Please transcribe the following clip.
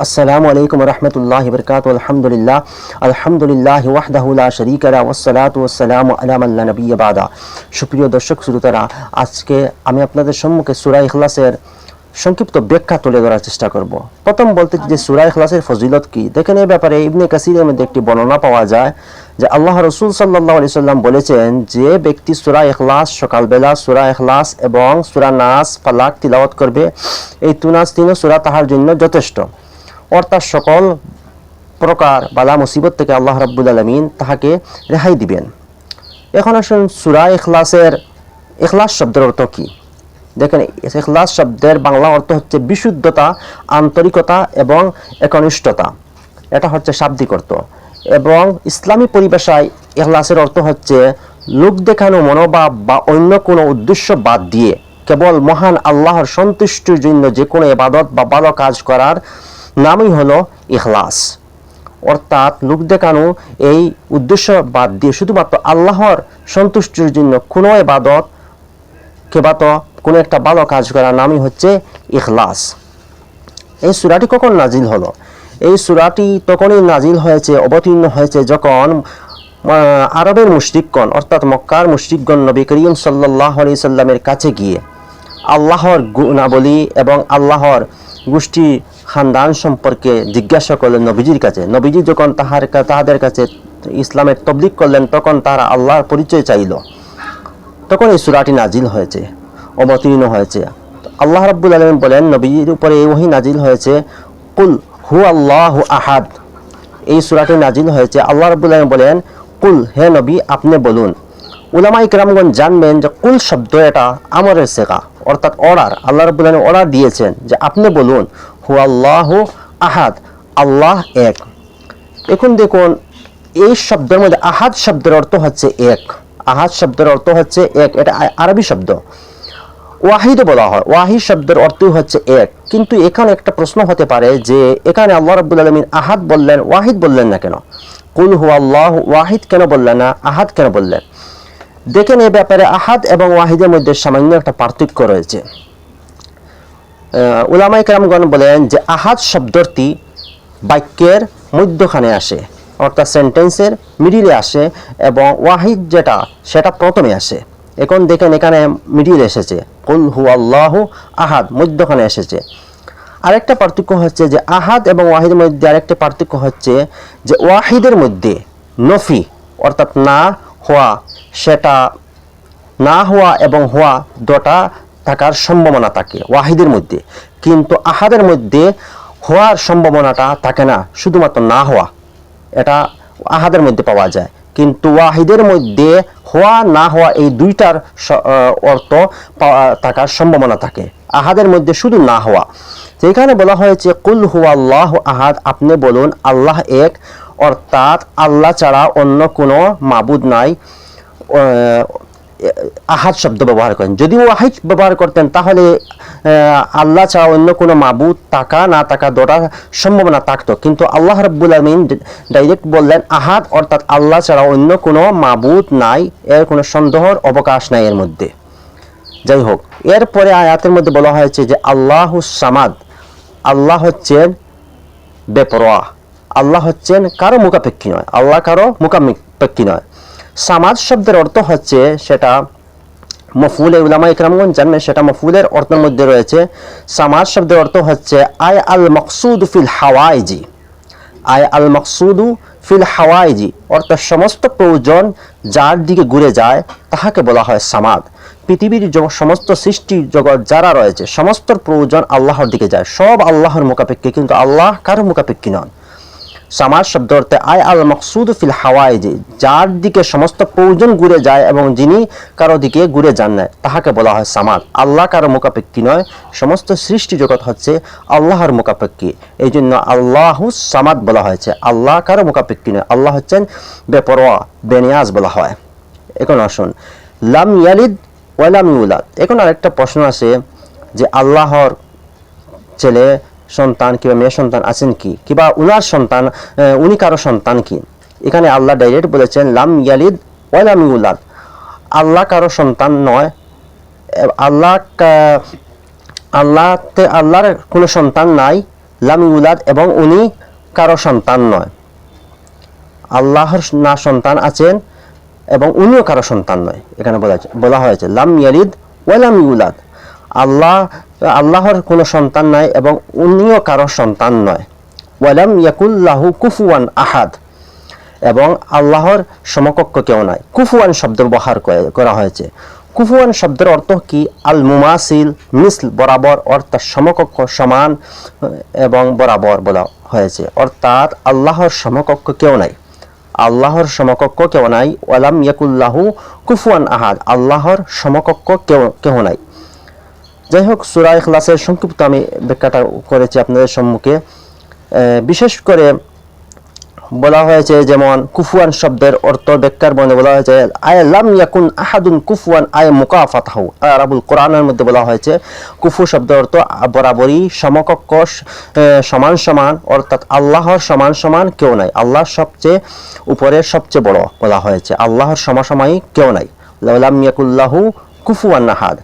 আসসালামু আলাইকুম রহমতুল্লাহ বরকাত আলহামদুলিল্লাহ আলহামদুলিল্লাহ ওয়াহদাহু লা শারীকা লাহু ওয়াসসালাতু ওয়াসসালামু আলা মান লা নাবিয়্যা বাদা। সুপ্রিয় দর্শক শ্রোতারা, আজকে আমি আপনাদের সম্মুখে সূরা ইখলাসের সংক্ষিপ্ত ব্যাখ্যা তুলে ধরার চেষ্টা করব। প্রথম বলতে যে সূরা ইখলাসের ফজিলত কি, দেখেন এই ব্যাপারে ইবনে কাসিরের মধ্যে একটি বর্ণনা পাওয়া যায় যে আল্লাহ রাসূল সাল্লাল্লাহু আলাইহি সাল্লাম বলেছেন, যে ব্যক্তি সূরা ইখলাস সকালবেলা, সূরা ইখলাস এবং সূরা নাস, ফালাক তিলাওয়াত করবে, এই তিন সূরা তাহার জন্য যথেষ্ট। অর্থাৎ সকল প্রকার বালা মুসিবত থেকে আল্লাহ রাব্বুল আলামিন তাহাকে রেহাই দিবেন। এখন আসুন সূরা ইখলাসের ইখলাস শব্দের অর্থ কি। দেখেন, ইখলাস শব্দের বাংলা অর্থ হচ্ছে বিশুদ্ধতা, আন্তরিকতা এবং একনিষ্ঠতা। এটা হচ্ছে শাব্দিক অর্থ। এবং ইসলামী পরিভাষায় ইখলাসের অর্থ হচ্ছে লোক দেখানো মনোভাব বা অন্য কোনো উদ্দেশ্য বাদ দিয়ে কেবল মহান আল্লাহর সন্তুষ্টির জন্য যে কোনো ইবাদত বা ভালো কাজ করার নামই হলো ইখলাস। অর্থাৎ লোক দেখানো এই উদ্দেশ্য বাদ দিয়ে শুধুমাত্র আল্লাহর সন্তুষ্টির জন্য কোনো ইবাদত কেবাতো কোনো একটা ভালো কাজ করার নামই হচ্ছে ইখলাস। এই সূরাটি কখন নাজিল হলো? এই সূরাটি তখনই নাজিল হয়েছে, অবতীর্ণ হয়েছে যখন আরবের মুশরিকগণ অর্থাৎ মক্কার মুশরিকগণ নবী করিম সাল্লাল্লাহু আলাইহি সাল্লামের কাছে গিয়ে আল্লাহর গুণাবলী এবং আল্লাহর গোষ্ঠী খানদান সম্পর্কে জিজ্ঞাসা করলেন নবীজির কাছে। নবীজি যখন তাহাদের কাছে ইসলামের তবলিগ করলেন, তখন তারা আল্লাহর পরিচয় চাইল। তখন এই সূরাটি নাজিল হয়েছে, অবতীর্ণ হয়েছে। আল্লাহ রাব্বুল আলামিন বলেন, নবীজির উপরে এই ওহী নাজিল হয়েছে, কুল হুয়াল্লাহু আহাদ। এই সূরাটি নাজিল হয়েছে। আল্লাহ রাব্বুল আলামিন বলেন, কুল, হে নবী আপনি বলুন। উলামায়ে কেরামগণ জানবেন যে কুল শব্দ এটা আমরের সিগা, অর্থাৎ অর্ডার। আল্লাহ রাব্বুল আলামিন অর্ডার দিয়েছেন যে আপনি বলুন হুয়াল্লাহু আহাদ, আল্লাহ এক। এখন দেখুন, এই শব্দের মধ্যে আহাদ শব্দের অর্থ হচ্ছে এক। আহাদ শব্দের অর্থ হচ্ছে এক, এটা আরবি শব্দ। ওয়াহিদ বলা হয়, ওয়াহিদ শব্দের অর্থ হচ্ছে এক। কিন্তু এখানে একটা প্রশ্ন হতে পারে যে এখানে আল্লাহ রাব্বুল আলামিন আহাদ বললেন, ওয়াহিদ বললেন না কেন? কুল হুয়াল্লাহু ওয়াহিদ কেন বললেন না, আহাদ কেন বললেন? দেখেন, এই ব্যাপারে আহাদ এবং ওয়াহিদের মধ্যে সামান্য একটা পার্থক্য রয়েছে। উলামায়ে কেরামগণ বলেন যে আহাদ শব্দটি বাক্যের মধ্যখানে আসে, অর্থাৎ সেন্টেন্সের মিডিলে আসে, এবং ওয়াহিদ যেটা সেটা প্রথমে আসে। এখন দেখেন, এখানে মিডিল এসেছে, কুল হুয়াল্লাহু আহাদ মধ্যখানে এসেছে। আরেকটা পার্থক্য হচ্ছে যে আহাদ এবং ওয়াহিদের মধ্যে আরেকটা পার্থক্য হচ্ছে যে ওয়াহিদের মধ্যে নফি অর্থাৎ না হওয়া, সেটা না হওয়া এবং হওয়া দুটো থাকার সম্ভাবনা থাকে ওয়াহিদের মধ্যে। কিন্তু আহাদের মধ্যে হওয়ার সম্ভাবনাটা থাকে না, শুধুমাত্র না হওয়া, এটা আহাদের মধ্যে পাওয়া যায়। কিন্তু ওয়াহিদের মধ্যে হওয়া না হওয়া এই দুইটার অর্থ থাকার সম্ভাবনা থাকে। আহাদের মধ্যে শুধু না হওয়া। যেখানে বলা হয়েছে কুল হুয়াল্লাহু আহাদ, আপনি বলুন আল্লাহ এক, অর্থাৎ আল্লাহ ছাড়া অন্য কোনো মাবুদ নাই। আহাদ শব্দ ব্যবহার করেন। যদি ওয়াহিদ ব্যবহার করতেন তাহলে আল্লাহ ছাড়া অন্য কোনো মাবুদ থাকা না থাকা দুটা সম্ভাবনা থাকতো। কিন্তু আল্লাহ রাব্বুল আলামিন ডাইরেক্ট বললেন আহাদ, অর্থাৎ আল্লাহ ছাড়া অন্য কোনো মাবুদ নাই, এর কোনো সন্দেহর অবকাশ নাই এর মধ্যে। যাই হোক, এরপরে আয়াতের মধ্যে বলা হয়েছে যে আল্লাহুস সামাদ, আল্লাহ হচ্ছেন বেপরোয়া, আল্লাহ হচ্ছেন কারো মুখাপেক্ষী নয়, আল্লাহ কারো মুখাপেক্ষী নয়। সামাদ শব্দের অর্থ হচ্ছে, সেটা মফউলে, উলামায়ে কেরামগণ জানেন সেটা মফউলের অর্থের মধ্যে রয়েছে। সামাদ শব্দের অর্থ হচ্ছে আয় আল মাকসুদ ফিল হাওয়াইজি, আয় আল মাকসুদু ফিল হাওয়াইজি, অর্থাৎ সমস্ত প্রয়োজন যার দিকে ঘুরে যায় তাহাকে বলা হয় সামাদ। পৃথিবীর সমস্ত সৃষ্টি জগৎ যারা রয়েছে সমস্ত প্রয়োজন আল্লাহর দিকে যায়, সব আল্লাহর মুখাপেক্ষী, কিন্তু আল্লাহ কারো মুখাপেক্ষী নন। সামাদ শব্দ অর্থে আয় আল মাকসুদ ফিল হাওয়াইজি, যার দিকে সমস্ত প্রয়োজন ঘুরে যায় এবং যিনি কারো দিকে ঘুরে যান না তাহাকে বলা হয় সামাদ। আল্লাহ কারো মুখাপেক্ষী নয়, সমস্ত সৃষ্টি জগৎ হচ্ছে আল্লাহর মুখাপেক্ষী, এই জন্য আল্লাহু সামাদ বলা হয়েছে। আল্লাহ কারো মুখাপেক্ষী নয়, আল্লাহ হচ্ছেন বেপরোয়া, বেনিয়াজ বলা হয়। এখন আসুন, লাম ইয়ালিদ ওয়া লাম ইউলাদ। এখন আরেকটা প্রশ্ন আছে যে আল্লাহর ছেলে সন্তান কিংবা মেয়ে সন্তান আছেন কি, কিংবা উনার সন্তান, উনি কারো সন্তান কি? এখানে আল্লাহ ডাইরেক্ট বলেছেন লাম ইয়ালিদ ওয়া লাম ইউলাদ, আল্লাহ কারো সন্তান নয়। আল্লাহর কোনো সন্তান নাই লাম ইউলাদ এবং উনি কারো সন্তান নয়। আল্লাহর না সন্তান আছেন এবং উনিও কারো সন্তান নয়। এখানে বলা হয়েছে লাম ইয়ালিদ ওয়া লাম ইউলাদ, আল্লাহর কোনো সন্তান নাই এবং উনিও কারো সন্তান নয়। ওয়া লাম ইয়াকুল লাহু কুফুয়ান আহাদ, এবং আল্লাহর সমকক্ষ কেউ নাই। কুফুয়ান শব্দ ব্যবহার করা হয়েছে। কুফুয়ান শব্দের অর্থ কি? আল মুমাসিল, মিসল বরাবর, অর্থাৎ সমকক্ষ, সমান এবং বরাবর বলা হয়েছে। অর্থাৎ আল্লাহর সমকক্ষ কেউ নাই, আল্লাহর সমকক্ষ কেউ নাই। ওয়ালাম ইয়াকুল্লাহু কুফুয়ান আহাদ, আল্লাহর সমকক্ষ কেউ নাই। যাই হোক, সূরা ইখলাসের সংক্ষিপ্ত আমি ব্যাখ্যাটা করেছি আপনাদের সম্মুখে। বিশেষ করে বলা হয়েছে, যেমন কুফুয়ান শব্দের অর্থ ব্যাখ্যার মধ্যে বলা হয়েছে আয় লাম ইয়াকুন আহাদুন কুফুয়ান আয় মুকাফাতাহু। আরবুল কোরআনের মধ্যে বলা হয়েছে কুফু শব্দের অর্থ বরাবরই, সমকক্ষ, সমান সমান, অর্থাৎ আল্লাহর সমান সমান কেউ নাই। আল্লাহ সবচেয়ে উপরে, সবচেয়ে বড় বলা হয়েছে, আল্লাহর সমসাময়িক কেউ নাই। লাম ইয়াকুল্লাহু কুফুয়ান আহাদ।